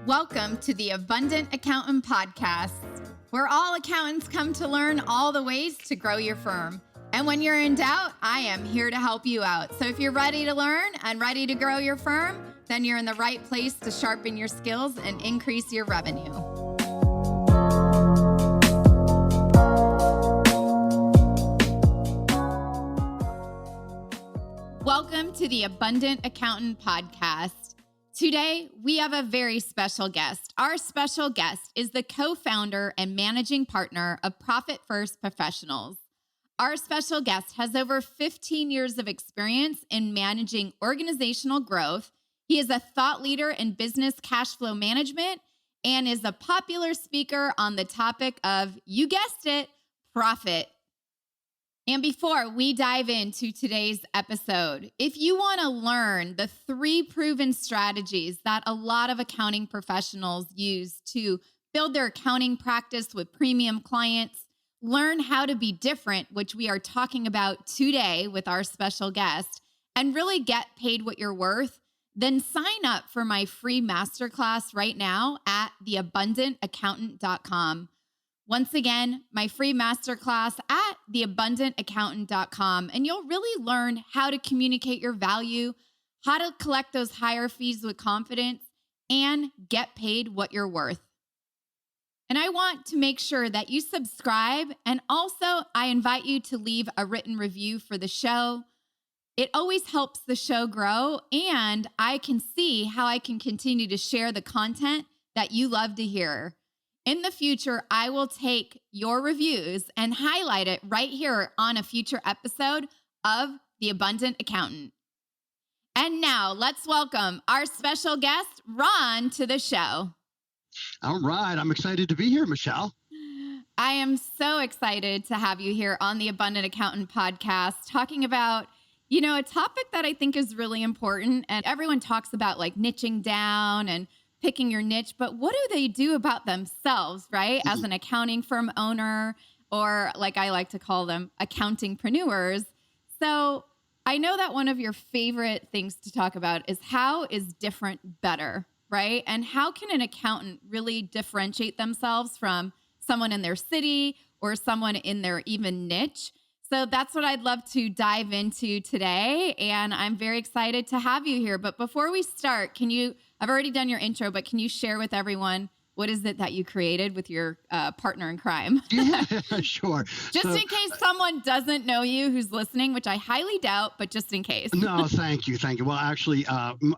Welcome to the Abundant Accountant Podcast, where all accountants come to learn all the ways to grow your firm. And when you're in doubt, I am here to help you out. So if you're ready to learn and ready to grow your firm, then you're in the right place to sharpen your skills and increase your revenue. Welcome to the Abundant Accountant Podcast. Today, we have a very special guest. Our special guest is the co-founder and managing partner of Profit First Professionals. Our special guest has over 15 years of experience in managing organizational growth. He is a thought leader in business cash flow management and is a popular speaker on the topic of, you guessed it, profit. And before we dive into today's episode, if you want to learn the 3 proven strategies that a lot of accounting professionals use to build their accounting practice with premium clients, learn how to be different, which we are talking about today with our special guest, and really get paid what you're worth, then sign up for my free masterclass right now at theabundantaccountant.com. Once again, my free masterclass at theabundantaccountant.com, and you'll really learn how to communicate your value, how to collect those higher fees with confidence, and get paid what you're worth. And I want to make sure that you subscribe, and also I invite you to leave a written review for the show. It always helps the show grow, and I can see how I can continue to share the content that you love to hear. In the future, I will take your reviews and highlight it right here on a future episode of The Abundant Accountant. And now let's welcome our special guest, Ron, to the show. All right. I'm excited to be here, Michelle. I am so excited to have you here on the Abundant Accountant Podcast, talking about, a topic that I think is really important. And everyone talks about like niching down and picking your niche, but what do they do about themselves, right? As an accounting firm owner, or like I like to call them, accountingpreneurs. So I know that one of your favorite things to talk about is how is different better, right? And how can an accountant really differentiate themselves from someone in their city or someone in their even niche? So that's what I'd love to dive into today. And I'm very excited to have you here. But before we start, I've already done your intro, but can you share with everyone what is it that you created with your partner in crime? Yeah, sure. Just in case someone doesn't know you who's listening, which I highly doubt, but just in case. No, thank you. Well, actually,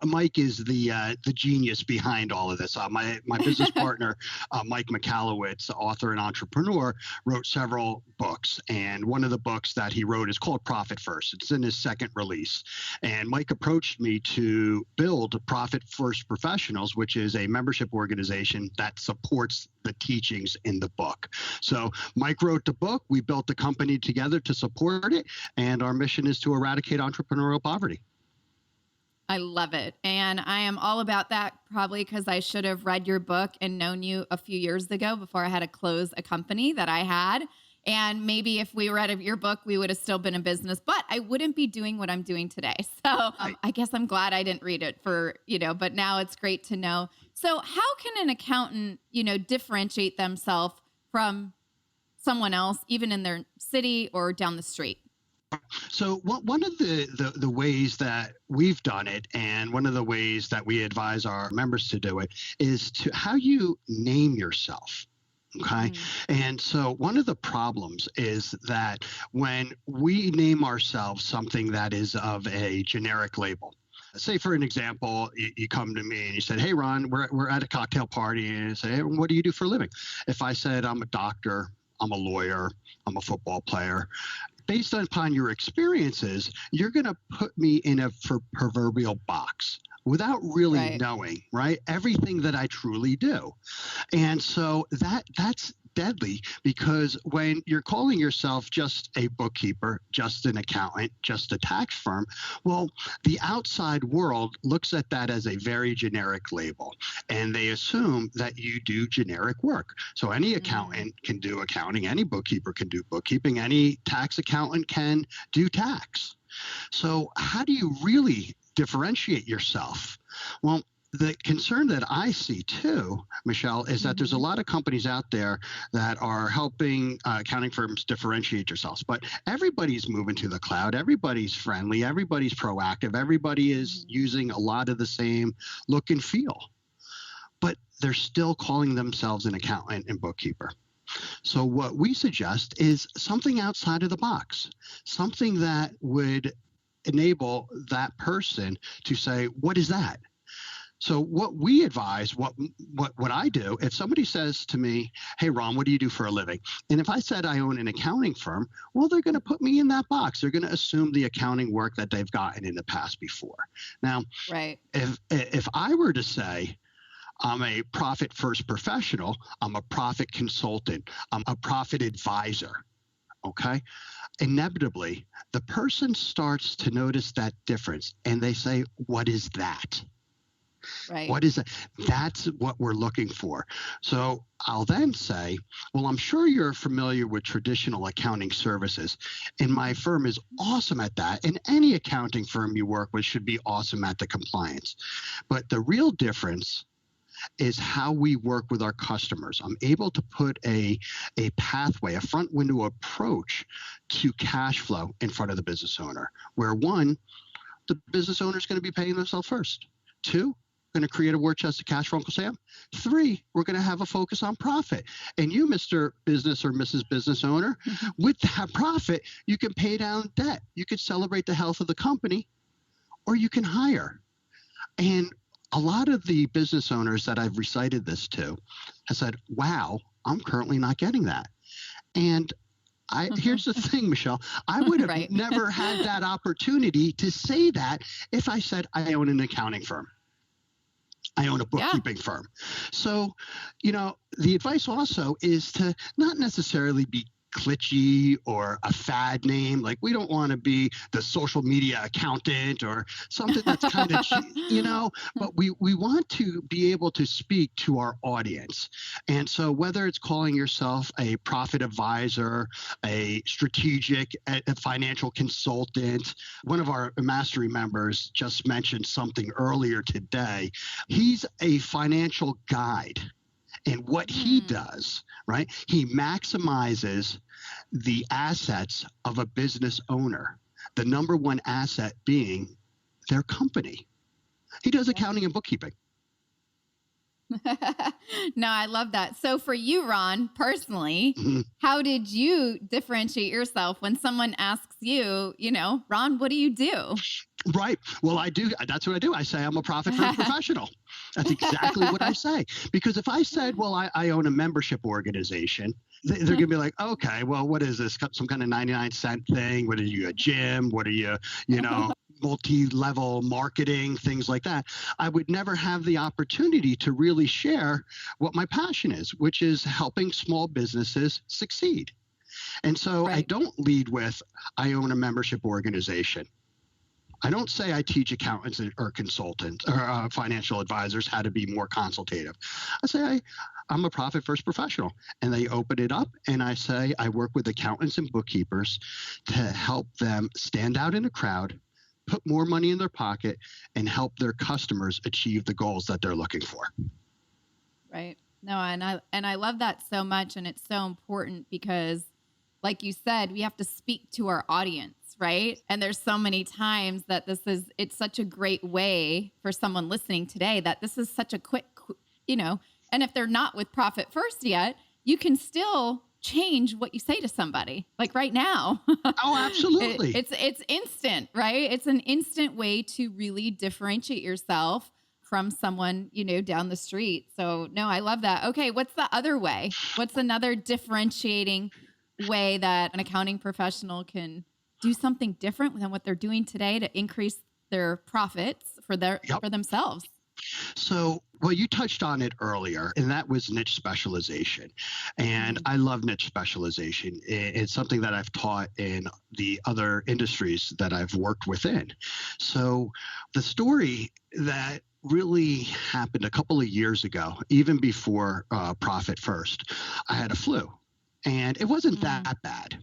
Mike is the genius behind all of this. My business partner, Mike McAllowitz, author and entrepreneur, wrote several books. And one of the books that he wrote is called Profit First. It's in his second release. And Mike approached me to build Profit First Professionals, which is a membership organization that supports the teachings in the book. So Mike wrote the book. We built the company together to support it. And our mission is to eradicate entrepreneurial poverty. I love it. And I am all about that, probably because I should have read your book and known you a few years ago before I had to close a company that I had. And maybe if we read your book, we would have still been in business, but I wouldn't be doing what I'm doing today. So I guess I'm glad I didn't read it but now it's great to know. So how can an accountant, differentiate themselves from someone else, even in their city or down the street? So one of the ways that we've done it, and one of the ways that we advise our members to do it, is to how you name yourself. Okay. And so one of the problems is that when we name ourselves something that is of a generic label, say, for an example, you come to me and you said, hey, Ron, we're at a cocktail party, and you say, hey, what do you do for a living? If I said I'm a doctor, I'm a lawyer, I'm a football player, based upon your experiences, you're going to put me in a proverbial box without really knowing, right, everything that I truly do. And so that's deadly, because when you're calling yourself just a bookkeeper, just an accountant, just a tax firm, well, the outside world looks at that as a very generic label, and they assume that you do generic work. So any accountant can do accounting, any bookkeeper can do bookkeeping, any tax accountant can do tax. So how do you really differentiate yourself? Well, the concern that I see too, Michelle, is that there's a lot of companies out there that are helping accounting firms differentiate themselves. But everybody's moving to the cloud. Everybody's friendly. Everybody's proactive. Everybody is using a lot of the same look and feel. But they're still calling themselves an accountant and bookkeeper. So what we suggest is something outside of the box, something that would enable that person to say, what is that? So what we advise, what I do, if somebody says to me, hey, Ron, what do you do for a living? And if I said I own an accounting firm, well, they're going to put me in that box. They're going to assume the accounting work that they've gotten in the past before. Now, right. If I were to say, I'm a profit first professional, I'm a profit consultant, I'm a profit advisor, okay? Inevitably, the person starts to notice that difference and they say, what is that? Right. What is it? That's what we're looking for. So I'll then say, well, I'm sure you're familiar with traditional accounting services, and my firm is awesome at that. And any accounting firm you work with should be awesome at the compliance. But the real difference is how we work with our customers. I'm able to put a pathway, a front window approach to cash flow in front of the business owner, where one, the business owner is going to be paying themselves first. Two, going to create a war chest of cash for Uncle Sam. Three, we're going to have a focus on profit. And you, Mr. Business or Mrs. Business Owner, with that profit, you can pay down debt. You could celebrate the health of the company, or you can hire. And a lot of the business owners that I've recited this to have said, wow, I'm currently not getting that. And here's the thing, Michelle, I would have right. never had that opportunity to say that if I said I own an accounting firm. I own a bookkeeping firm. So, the advice also is to not necessarily be glitchy or a fad name. Like, we don't want to be the social media accountant or something that's kind of, but we want to be able to speak to our audience. And so whether it's calling yourself a profit advisor, a strategic, a financial consultant, one of our mastery members just mentioned something earlier today. He's a financial guide. And what he does, right, he maximizes the assets of a business owner, the number one asset being their company. He does accounting and bookkeeping. No, I love that. So for you, Ron, personally, how did you differentiate yourself when someone asks you, Ron, what do you do? Right. Well, I do. That's what I do. I say I'm a profit first professional. That's exactly what I say. Because if I said, well, I own a membership organization, they're going to be like, okay, well, what is this? Some kind of 99-cent thing? What are you, a gym? What are you, multi-level marketing, things like that? I would never have the opportunity to really share what my passion is, which is helping small businesses succeed. And so I don't lead with, I own a membership organization. I don't say I teach accountants or consultants or financial advisors how to be more consultative. I say I'm a profit first professional, and they open it up and I say I work with accountants and bookkeepers to help them stand out in a crowd, put more money in their pocket, and help their customers achieve the goals that they're looking for. Right. No, and I love that so much, and it's so important because, like you said, we have to speak to our audience. Right. And there's so many times that it's such a great way for someone listening today that this is such a quick, and if they're not with Profit First yet, you can still change what you say to somebody, like right now. Oh, absolutely. It's instant, right? It's an instant way to really differentiate yourself from someone, down the street. So no, I love that. Okay. What's the other way? What's another differentiating way that an accounting professional can do something different than what they're doing today to increase their profits for themselves? So, well, you touched on it earlier, and that was niche specialization. And I love niche specialization. It's something that I've taught in the other industries that I've worked within. So the story that really happened a couple of years ago, even before Profit First, I had a flu. And it wasn't that bad.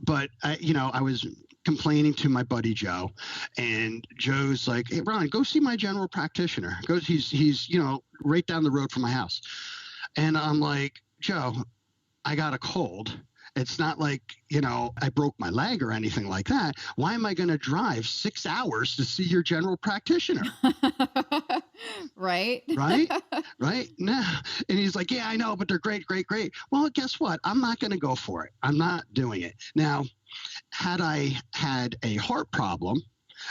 But, I was complaining to my buddy Joe, and Joe's like, "Hey, Ron, go see my general practitioner. He's right down the road from my house." And I'm like, "Joe, I got a cold. It's not like, I broke my leg or anything like that. Why am I going to drive 6 hours to see your general practitioner?" Right. Right? Right? No. And he's like, "Yeah, I know, but they're great, great, great." Well, guess what? I'm not going to go for it. I'm not doing it. Now, had I had a heart problem,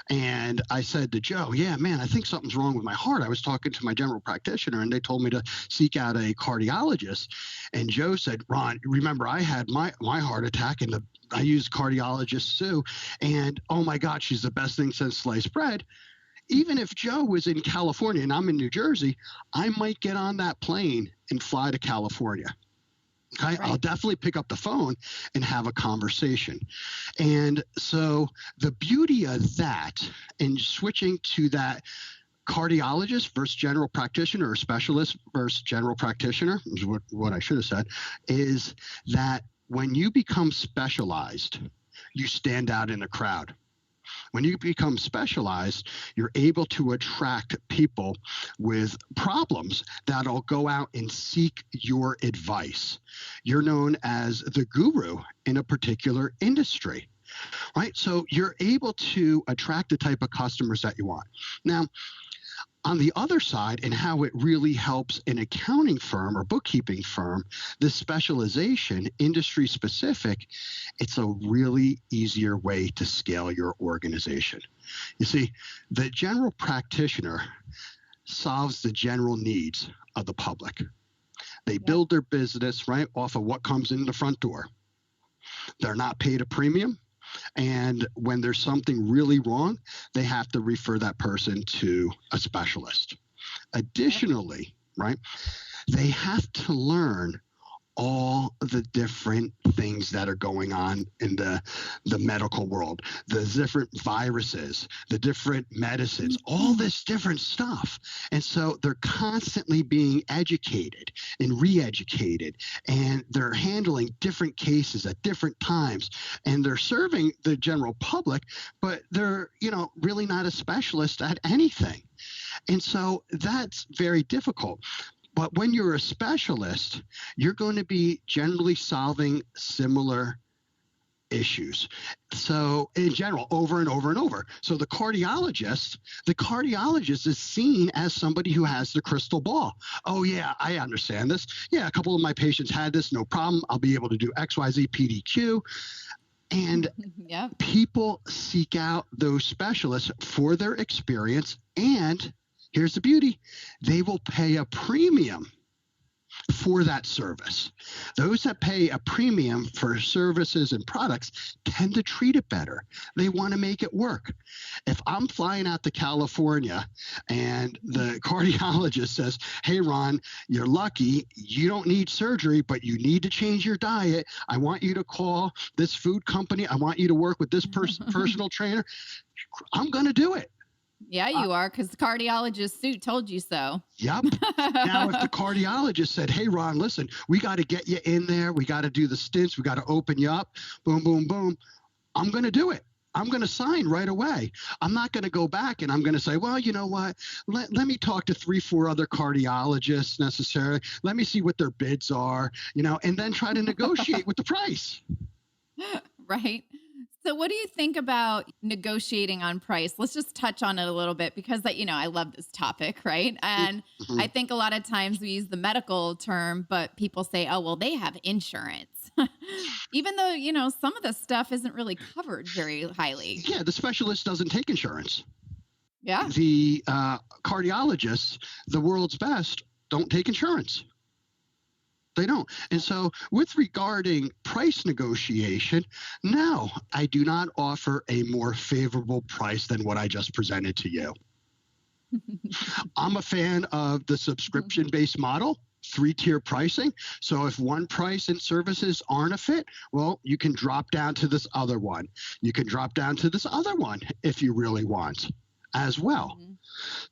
and I said to Joe, "Yeah, man, I think something's wrong with my heart." I was talking to my general practitioner, and they told me to seek out a cardiologist. And Joe said, "Ron, remember I had my heart attack, and I used cardiologist Sue, and oh my God, she's the best thing since sliced bread." Even if Joe was in California and I'm in New Jersey, I might get on that plane and fly to California. Okay, right. I'll definitely pick up the phone and have a conversation. And so the beauty of that, and switching to that cardiologist versus general practitioner, or specialist versus general practitioner, is what I should have said, is that when you become specialized, you stand out in the crowd. When you become specialized, you're able to attract people with problems that'll go out and seek your advice. You're known as the guru in a particular industry, right? So you're able to attract the type of customers that you want. Now, on the other side, and how it really helps an accounting firm or bookkeeping firm, this specialization, industry specific, it's a really easier way to scale your organization. You see, the general practitioner solves the general needs of the public. They build their business right off of what comes in the front door. They're not paid a premium. And when there's something really wrong, they have to refer that person to a specialist. Additionally, right, they have to learn all the different things that are going on in the medical world, the different viruses, the different medicines, all this different stuff. And so they're constantly being educated and re-educated, and they're handling different cases at different times, and they're serving the general public, but they're, really not a specialist at anything. And so that's very difficult. But when you're a specialist, you're going to be generally solving similar issues. So in general, over and over and over. So the cardiologist is seen as somebody who has the crystal ball. "Oh yeah, I understand this. Yeah, a couple of my patients had this, no problem. I'll be able to do XYZ PDQ. And people seek out those specialists for their experience, and here's the beauty, they will pay a premium for that service. Those that pay a premium for services and products tend to treat it better. They want to make it work. If I'm flying out to California and the cardiologist says, "Hey, Ron, you're lucky. You don't need surgery, but you need to change your diet. I want you to call this food company. I want you to work with this personal trainer." I'm going to do it. Yeah, you are, because the cardiologist suit told you so. Yep. Now, if the cardiologist said, "Hey, Ron, listen, we got to get you in there. We got to do the stints. We got to open you up. Boom, boom, boom." I'm going to do it. I'm going to sign right away. I'm not going to go back and I'm going to say, "Well, you know what? Let me talk to 3-4 other cardiologists necessarily. Let me see what their bids are, and then try to negotiate with the price." Right. So what do you think about negotiating on price? Let's just touch on it a little bit, because I love this topic, right? And I think a lot of times we use the medical term, but people say, "Oh, well, they have insurance." Even though, some of the stuff isn't really covered very highly. Yeah, the specialist doesn't take insurance. Yeah. The cardiologists, the world's best, don't take insurance. They don't. And so with regarding price negotiation, no, I do not offer a more favorable price than what I just presented to you. I'm a fan of the subscription-based model, 3-tier pricing. So if one price and services aren't a fit, well, you can drop down to this other one. You can drop down to this other one if you really want. as well. Mhm.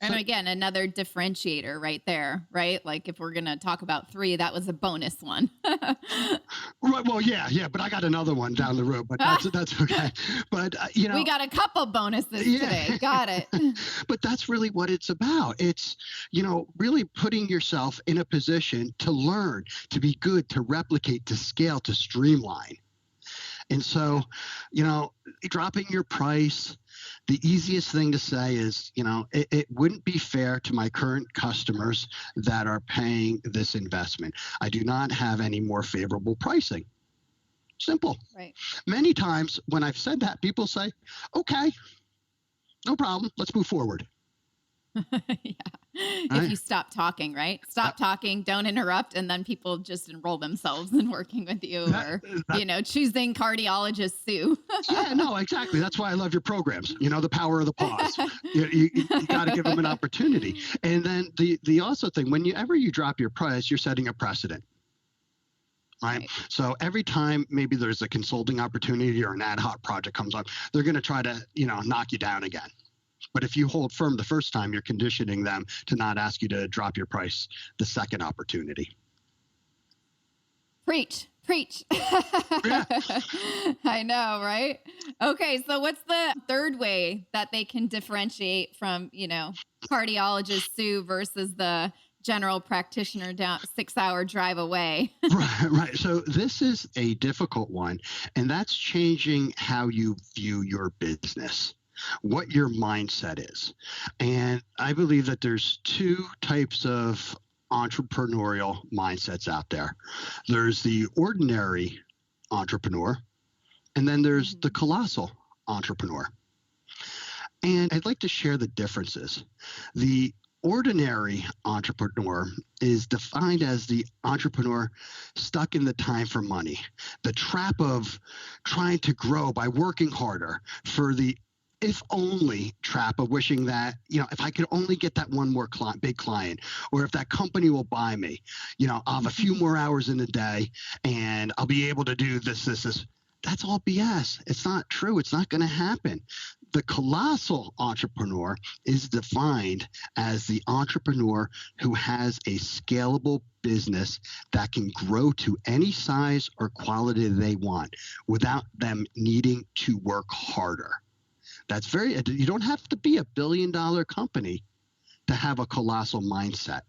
And again, another differentiator right there, right? Like if we're going to talk about three, that was a bonus one. Right, well, yeah, but I got another one down the road, but that's okay. But We got a couple bonuses yeah. today. Got it. But that's really what it's about. It's, really putting yourself in a position to learn, to be good, to replicate, to scale, to streamline. And so, dropping your price, the easiest thing to say is, it wouldn't be fair to my current customers that are paying this investment. I do not have any more favorable pricing. Simple. Right. Many times when I've said that, people say, okay, no problem. Let's move forward. Yeah. If you stop talking, right? Stop talking, don't interrupt, and then people just enroll themselves in working with you or, choosing cardiologist Sue. Yeah, no, exactly. That's why I love your programs. The power of the pause. You got to give them an opportunity. And then the also thing, whenever you drop your price, you're setting a precedent. Right. So every time maybe there's a consulting opportunity or an ad hoc project comes up, they're going to try to, knock you down again. But if you hold firm the first time, you're conditioning them to not ask you to drop your price the second opportunity. Preach. Yeah. I know, right? Okay, so what's the third way that they can differentiate from, cardiologist Sue versus the general practitioner down 6-hour drive away? Right. So this is a difficult one, and that's changing how you view your business, what your mindset is. And I believe that there's two types of entrepreneurial mindsets out there. There's the ordinary entrepreneur, and then there's the colossal entrepreneur. And I'd like to share the differences. The ordinary entrepreneur is defined as the entrepreneur stuck in the time for money, the trap of trying to grow by working harder, for the if only trap of wishing that, if I could only get that one more big client, or if that company will buy me, I'll have a few more hours in the day and I'll be able to do this. That's all BS. It's not true. It's not going to happen. The colossal entrepreneur is defined as the entrepreneur who has a scalable business that can grow to any size or quality they want without them needing to work harder. You don't have to be a billion-dollar company to have a colossal mindset,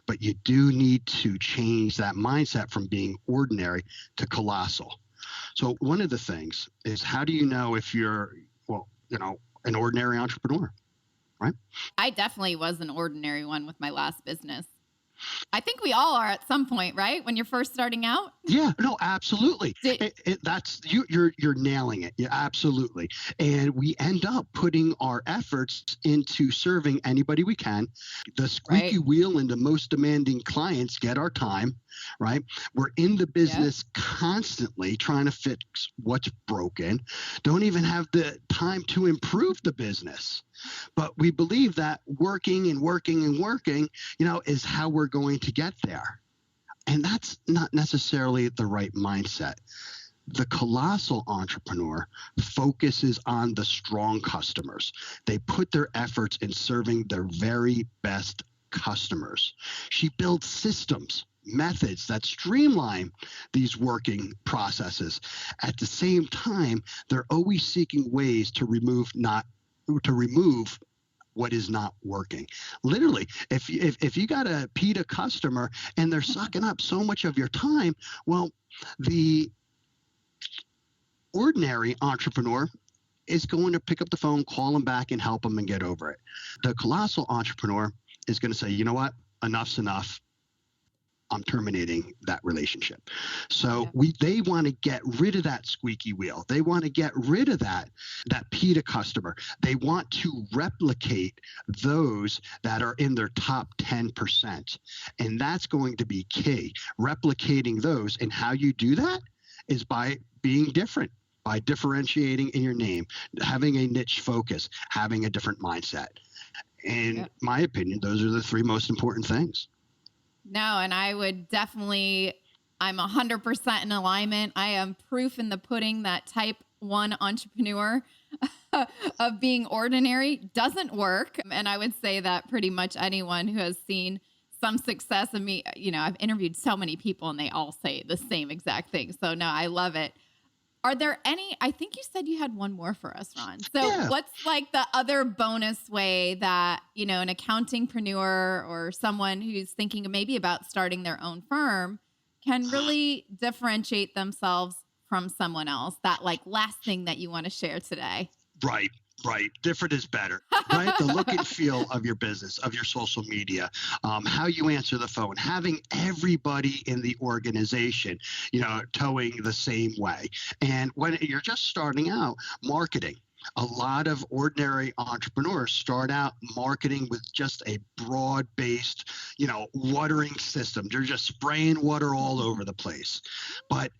but you do need to change that mindset from being ordinary to colossal. So one of the things is, how do you know if you're, an ordinary entrepreneur, right? I definitely was an ordinary one with my last business. I think we all are at some point, right? When you're first starting out. Yeah, no, absolutely. That's you're nailing it. Yeah, absolutely. And we end up putting our efforts into serving anybody we can. The squeaky wheel and the most demanding clients get our time, right? We're in the business constantly trying to fix what's broken. Don't even have the time to improve the business. But we believe that working, is how we're going to get there. And that's not necessarily the right mindset. The colossal entrepreneur focuses on the strong customers. They put their efforts in serving their very best customers. She builds systems, methods that streamline these working processes. At the same time, they're always seeking ways to remove what is not working. Literally, if you got a PETA customer and they're sucking up so much of your time, well, the ordinary entrepreneur is going to pick up the phone, call them back, and help them and get over it. The colossal entrepreneur is going to say, you know what, enough's enough. I'm terminating that relationship. So they want to get rid of that squeaky wheel. They want to get rid of that PETA customer. They want to replicate those that are in their top 10%. And that's going to be key. Replicating those. And how you do that is by being different, by differentiating in your name, having a niche focus, having a different mindset. In my opinion, those are the three most important things. No, and I would definitely, I'm 100% in alignment. I am proof in the pudding that type 1 entrepreneur. of being ordinary doesn't work. And I would say that pretty much anyone who has seen some success in me, I've interviewed so many people and they all say the same exact thing. So no, I love it. Are there any, I think you said you had one more for us, Ron. So what's like the other bonus way that, an accountingpreneur or someone who's thinking maybe about starting their own firm can really differentiate themselves from someone else? That like last thing that you want to share today. Right. Different is better, right? The look and feel of your business, of your social media, how you answer the phone, having everybody in the organization, towing the same way. And when you're just starting out, marketing. A lot of ordinary entrepreneurs start out marketing with just a broad-based, watering system. They're just spraying water all over the place. But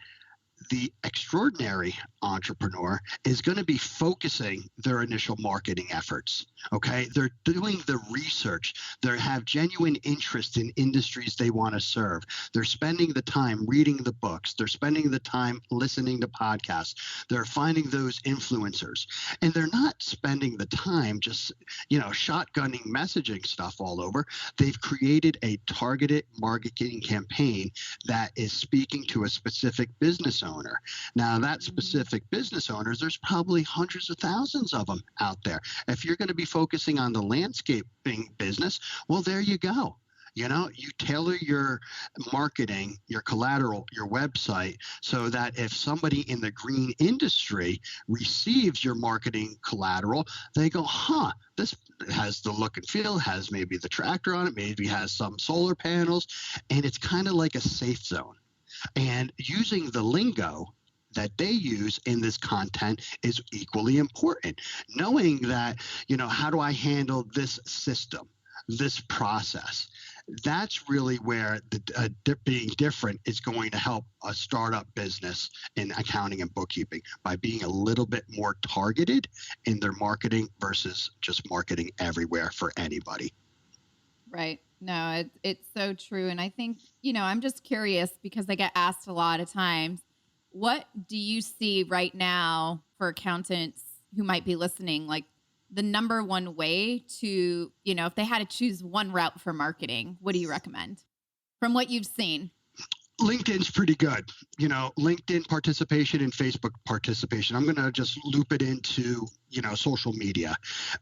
the extraordinary entrepreneur is going to be focusing their initial marketing efforts. Okay. They're doing the research. They have genuine interest in industries they want to serve. They're spending the time reading the books. They're spending the time listening to podcasts. They're finding those influencers, and they're not spending the time just, shotgunning messaging stuff all over. They've created a targeted marketing campaign that is speaking to a specific business owner. Now, that specific business owners, there's probably hundreds of thousands of them out there. If you're going to be focusing on the landscaping business, well, there you go. You tailor your marketing, your collateral, your website, so that if somebody in the green industry receives your marketing collateral, they go, this has the look and feel, has maybe the tractor on it, maybe has some solar panels, and it's kind of like a safe zone. And using the lingo that they use in this content is equally important. Knowing that, how do I handle this system, this process? That's really where being different is going to help a startup business in accounting and bookkeeping, by being a little bit more targeted in their marketing versus just marketing everywhere for anybody. Right. No, it's so true. And I think, I'm just curious because I get asked a lot of times, what do you see right now for accountants who might be listening, like the number one way to, if they had to choose one route for marketing, what do you recommend from what you've seen? LinkedIn's pretty good. LinkedIn participation and Facebook participation. I'm going to just loop it into, social media.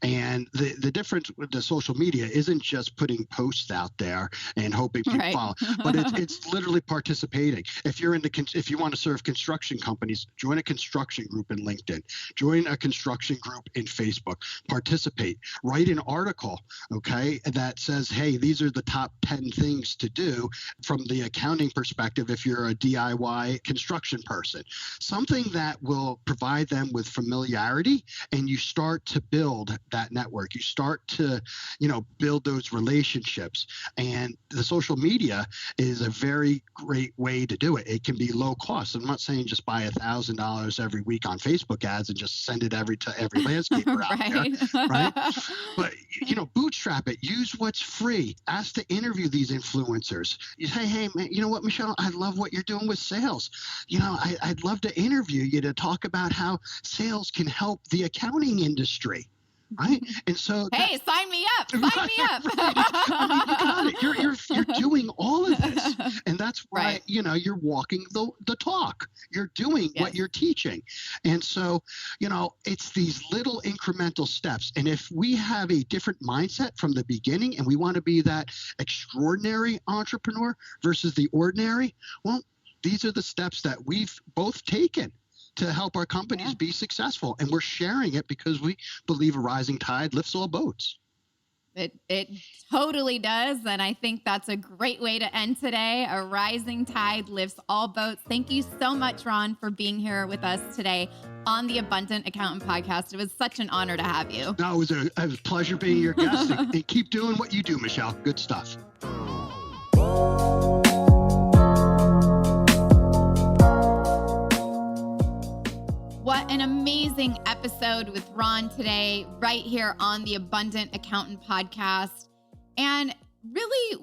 And the difference with the social media isn't just putting posts out there and hoping people follow, but it's literally participating. If you're if you want to serve construction companies, join a construction group in LinkedIn, join a construction group in Facebook, participate, write an article, okay, that says, hey, these are the top 10 things to do from the accounting perspective if you're a DIY construction person. Something that will provide them with familiarity, and you start to build that network. You start to, build those relationships. And the social media is a very great way to do it. It can be low cost. I'm not saying just buy $1,000 every week on Facebook ads and just send it to every landscaper out there, right? But, bootstrap it. Use what's free. Ask to interview these influencers. You say, hey, man, you know what, Michelle? I love what you're doing with sales. I'd love to interview you to talk about how sales can help the accounting industry. Right. And so, hey, sign me up. Sign me up. You got it. You're doing all of this. And that's why, you're walking the talk. You're doing what you're teaching. And so, it's these little incremental steps. And if we have a different mindset from the beginning and we want to be that extraordinary entrepreneur versus the ordinary, well, these are the steps that we've both taken to help our companies be successful. And we're sharing it because we believe a rising tide lifts all boats. It totally does. And I think that's a great way to end today. A rising tide lifts all boats. Thank you so much, Ron, for being here with us today on the Abundant Accountant Podcast. It was such an honor to have you. No, it was a pleasure being your guest. And keep doing what you do, Michelle. Good stuff. What an amazing episode with Ron today, right here on the Abundant Accountant Podcast. And really,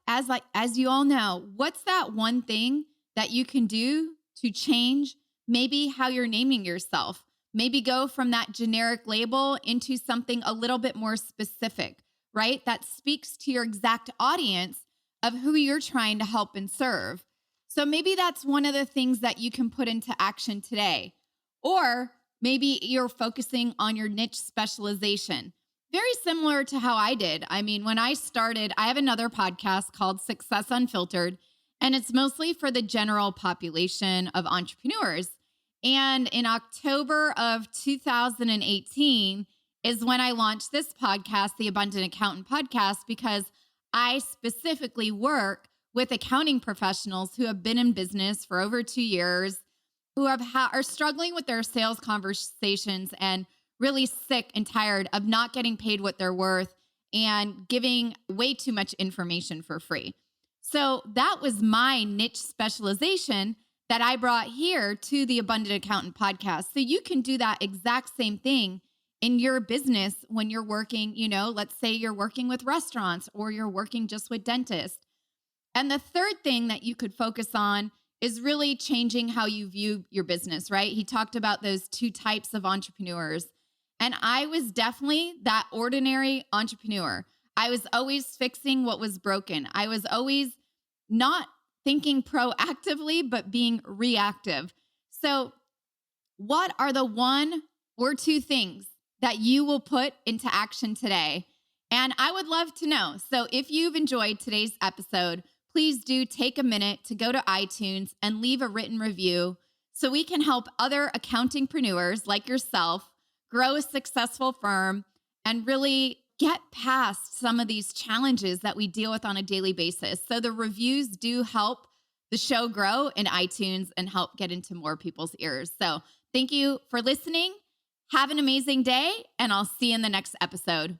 as you all know, what's that one thing that you can do to change maybe how you're naming yourself? maybe go from that generic label into something a little bit more specific, right? That speaks to your exact audience of who you're trying to help and serve. So maybe that's one of the things that you can put into action today. Or maybe you're focusing on your niche specialization. Very similar to how I did. I mean, when I started, I have another podcast called Success Unfiltered, and it's mostly for the general population of entrepreneurs. And in October of 2018 is when I launched this podcast, the Abundant Accountant Podcast, because I specifically work with accounting professionals who have been in business for over 2 years, who are struggling with their sales conversations and really sick and tired of not getting paid what they're worth and giving way too much information for free. So that was my niche specialization that I brought here to the Abundant Accountant Podcast. So you can do that exact same thing in your business when you're working, let's say you're working with restaurants or you're working just with dentists. And the third thing that you could focus on is really changing how you view your business, right? He talked about those 2 types of entrepreneurs. And I was definitely that ordinary entrepreneur. I was always fixing what was broken. I was always not thinking proactively, but being reactive. So what are the 1 or 2 things that you will put into action today? And I would love to know. So if you've enjoyed today's episode, please do take a minute to go to iTunes and leave a written review so we can help other accountingpreneurs like yourself grow a successful firm and really get past some of these challenges that we deal with on a daily basis. So the reviews do help the show grow in iTunes and help get into more people's ears. So thank you for listening. Have an amazing day, and I'll see you in the next episode.